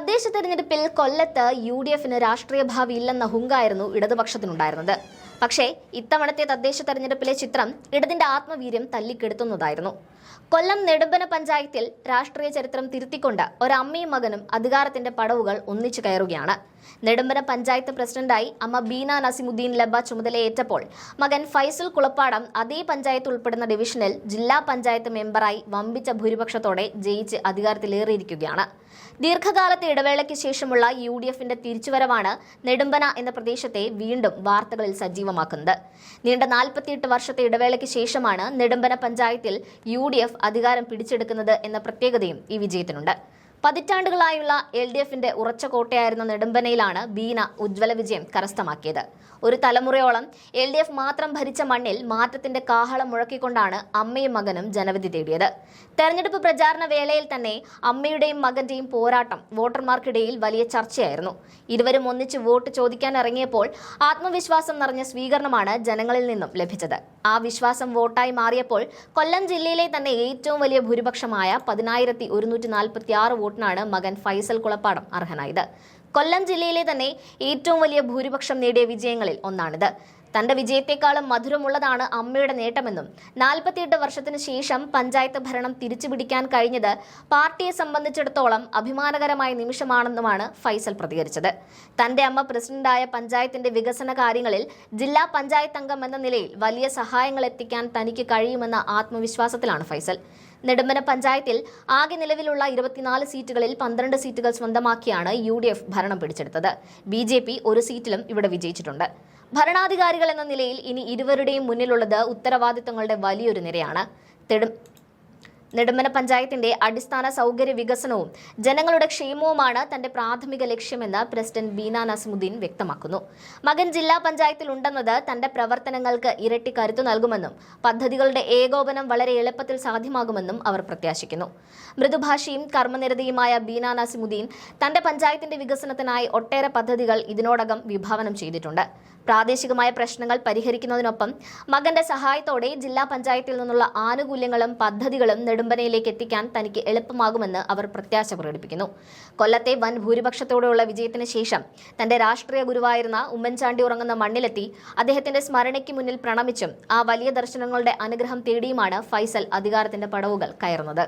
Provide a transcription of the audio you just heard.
തദ്ദേശ തെരഞ്ഞെടുപ്പിൽ കൊല്ലത്ത് യു.ഡി.എഫിന് രാഷ്ട്രീയ ഭാവിയില്ലെന്ന ഹുങ്കായിരുന്നു ഇടതുപക്ഷത്തിനുണ്ടായിരുന്നത്. പക്ഷേ ഇത്തവണത്തെ തദ്ദേശ തെരഞ്ഞെടുപ്പിലെ ചിത്രം ഇടതിന്റെ ആത്മവീര്യം തല്ലിക്കെടുത്തുന്നതായിരുന്നു. കൊല്ലം നെടുമ്പന പഞ്ചായത്തിൽ രാഷ്ട്രീയ ചരിത്രം തിരുത്തിക്കൊണ്ട് ഒരമ്മയും മകനും അധികാരത്തിന്റെ പടവുകൾ ഒന്നിച്ചു കയറുകയാണ്. നെടുമ്പന പഞ്ചായത്ത് പ്രസിഡന്റായി അമ്മ ബീന നസീമുദ്ദീൻ ലബ ചുമതലയേറ്റപ്പോൾ മകൻ ഫൈസൽ കുളപ്പാടം അതേ പഞ്ചായത്ത് ഉൾപ്പെടുന്ന ഡിവിഷനിൽ ജില്ലാ പഞ്ചായത്ത് മെമ്പറായി വമ്പിച്ച ഭൂരിപക്ഷത്തോടെ ജയിച്ച് അധികാരത്തിലേറിയിരിക്കുകയാണ്. ദീർഘകാലത്തെ ഇടവേളയ്ക്ക് ശേഷമുള്ള യു.ഡി.എഫിന്റെ തിരിച്ചുവരവാണ് നെടുമ്പന എന്ന പ്രദേശത്തെ വീണ്ടും വാർത്തകളിൽ സജീവമാക്കുന്നത്. നീണ്ട 48 വർഷത്തെ ഇടവേളയ്ക്ക് ശേഷമാണ് നെടുമ്പന പഞ്ചായത്തിൽ യു.ഡി.എഫ് അധികാരം പിടിച്ചെടുക്കുന്നത് എന്ന പ്രത്യേകതയും ഈ വിജയത്തിനുണ്ട്. പതിറ്റാണ്ടുകളായുള്ള എൽ.ഡി.എഫിന്റെ ഉറച്ച കോട്ടയായിരുന്ന നെടുമ്പനയിലാണ് ബീന ഉജ്ജ്വല വിജയം കരസ്ഥമാക്കിയത്. ഒരു തലമുറയോളം എൽ.ഡി.എഫ് മാത്രം ഭരിച്ച മണ്ണിൽ മാറ്റത്തിന്റെ കാഹളം മുഴക്കിക്കൊണ്ടാണ് അമ്മയും മകനും ജനവിധി തേടിയത്. തെരഞ്ഞെടുപ്പ് പ്രചാരണ വേളയിൽ തന്നെ അമ്മയുടെയും മകന്റെയും പോരാട്ടം വോട്ടർമാർക്കിടയിൽ വലിയ ചർച്ചയായിരുന്നു. ഇരുവരും ഒന്നിച്ച് വോട്ട് ചോദിക്കാൻ ഇറങ്ങിയപ്പോൾ ആത്മവിശ്വാസം നിറഞ്ഞ സ്വീകരണമാണ് ജനങ്ങളിൽ നിന്നും ലഭിച്ചത്. ആ വിശ്വാസം വോട്ടായി മാറിയപ്പോൾ കൊല്ലം ജില്ലയിലെ തന്നെ ഏറ്റവും വലിയ ഭൂരിപക്ഷമായ 10,146 വോട്ടിനാണ് മകൻ ഫൈസൽ കുളപ്പാടം അർഹനായത്. കൊല്ലം ജില്ലയിലെ തന്നെ ഏറ്റവും വലിയ ഭൂരിപക്ഷം നേടിയ വിജയങ്ങളിൽ ഒന്നാണിത്. തന്റെ വിജയത്തെക്കാളും മധുരമുള്ളതാണ് അമ്മയുടെ നേട്ടമെന്നും 48 വർഷത്തിന് ശേഷം പഞ്ചായത്ത് ഭരണം തിരിച്ചുപിടിക്കാൻ കഴിഞ്ഞത് പാർട്ടിയെ സംബന്ധിച്ചിടത്തോളം അഭിമാനകരമായ നിമിഷമാണെന്നുമാണ് ഫൈസൽ പ്രതികരിച്ചത്. തന്റെ അമ്മ പ്രസിഡന്റായ പഞ്ചായത്തിന്റെ വികസന കാര്യങ്ങളിൽ ജില്ലാ പഞ്ചായത്ത് അംഗം എന്ന നിലയിൽ വലിയ സഹായങ്ങൾ എത്തിക്കാൻ തനിക്ക് കഴിയുമെന്ന ആത്മവിശ്വാസത്തിലാണ് ഫൈസൽ. നെടുമ്പന പഞ്ചായത്തിൽ ആകെ നിലവിലുള്ള 24 സീറ്റുകളിൽ 12 സീറ്റുകൾ സ്വന്തമാക്കിയാണ് യു.ഡി.എഫ് ഭരണം പിടിച്ചെടുത്തത്. ബി.ജെ.പി ഒരു സീറ്റിലും ഇവിടെ വിജയിച്ചിട്ടുണ്ട്. ഭരണാധികാരികൾ എന്ന നിലയിൽ ഇനി ഇരുവരുടെയും മുന്നിലുള്ളത് ഉത്തരവാദിത്തങ്ങളുടെ വലിയൊരു നിരയാണ്. നെടുമ്പന പഞ്ചായത്തിന്റെ അടിസ്ഥാന സൗകര്യ വികസനവും ജനങ്ങളുടെ ക്ഷേമവുമാണ് തന്റെ പ്രാഥമിക ലക്ഷ്യമെന്ന് പ്രസിഡന്റ് ബീന നസീമുദ്ദീൻ വ്യക്തമാക്കുന്നു. മകൻ ജില്ലാ പഞ്ചായത്തിൽ ഉണ്ടെന്നത് തന്റെ പ്രവർത്തനങ്ങൾക്ക് ഇരട്ടി കരുത്തു നൽകുമെന്നും പദ്ധതികളുടെ ഏകോപനം വളരെ എളുപ്പത്തിൽ സാധ്യമാകുമെന്നും അവർ പ്രത്യാശിക്കുന്നു. മൃദുഭാഷിയും കർമ്മനിരതയുമായ ബീന നസീമുദ്ദീൻ തന്റെ പഞ്ചായത്തിന്റെ വികസനത്തിനായി ഒട്ടേറെ പദ്ധതികൾ ഇതിനോടകം വിഭാവനം ചെയ്തിട്ടുണ്ട്. പ്രാദേശികമായ പ്രശ്നങ്ങൾ പരിഹരിക്കുന്നതിനൊപ്പം മകന്റെ സഹായത്തോടെ ജില്ലാ പഞ്ചായത്തിൽ നിന്നുള്ള ആനുകൂല്യങ്ങളും പദ്ധതികളും നെടുമ്പനയിലേക്ക് എത്തിക്കാൻ തനിക്ക് എളുപ്പമാകുമെന്ന് അവർ പ്രത്യാശ പ്രകടിപ്പിക്കുന്നു. കൊല്ലത്തെ വൻ ഭൂരിപക്ഷത്തോടെയുള്ള വിജയത്തിന് ശേഷം തന്റെ രാഷ്ട്രീയ ഗുരുവായിരുന്ന ഉമ്മൻചാണ്ടി ഉറങ്ങുന്ന മണ്ണിലെത്തി അദ്ദേഹത്തിന്റെ സ്മരണയ്ക്ക് മുന്നിൽ പ്രണമിച്ചും ആ വലിയ ദർശനങ്ങളുടെ അനുഗ്രഹം തേടിയുമാണ് ഫൈസൽ അധികാരത്തിന്റെ പടവുകൾ കയറുന്നത്.